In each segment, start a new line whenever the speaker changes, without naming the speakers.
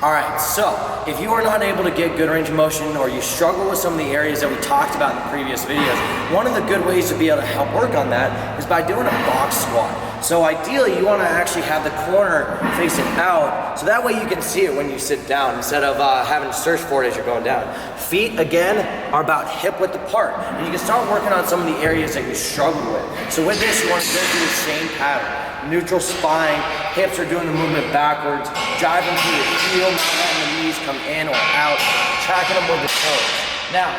All right, so if you are not able to get good range of motion or you struggle with some of the areas that we talked about in the previous videos, one of the good ways to be able to help work on that is by doing a box squat. So ideally you want to actually have the corner facing out so that way you can see it when you sit down instead of having to search for it as you're going down. Feet, again, are about hip width apart, and you can start working on some of the areas that you struggle with. So with this, you want to go through the same pattern. Neutral spine, hips are doing the movement backwards, driving through the heel, not letting the knees come in or out, tracking them with the toes. Now,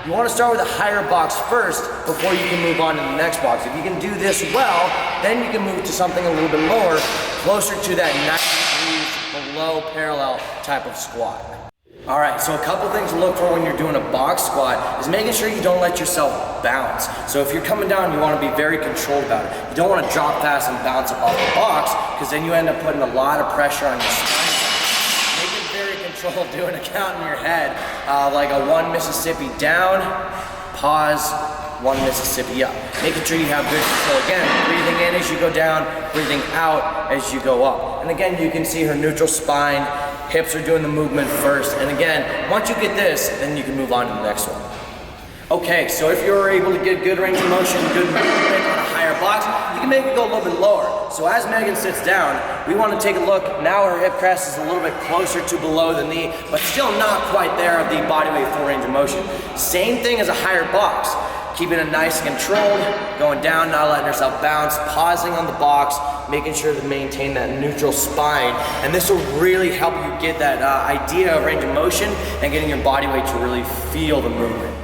you want to start with a higher box first before you can move on to the next box. If you can do this well, then you can move to something a little bit lower, closer to that 90 degrees below parallel type of squat. All right, so a couple things to look for when you're doing a box squat is making sure you don't let yourself bounce. So if you're coming down, you want to be very controlled about it. You don't want to drop fast and bounce up off the box because then you end up putting a lot of pressure on your spine. Make it very controlled, doing a count in your head, like a 1 Mississippi down, pause, 1 Mississippi up. Making sure you have good control. Again, breathing in as you go down, breathing out as you go up. And again, you can see her neutral spine, hips are doing the movement first. And again, once you get this, then you can move on to the next one. Okay, so if you're able to get good range of motion, good movement on a higher box, you can make it go a little bit lower. So as Megan sits down, we want to take a look. Now her hip crest is a little bit closer to below the knee, but still not quite there of the body weight full range of motion. Same thing as a higher box. Keeping it nice and controlled, going down, not letting herself bounce, pausing on the box, making sure to maintain that neutral spine. And this will really help you get that idea of range of motion and getting your body weight to really feel the movement.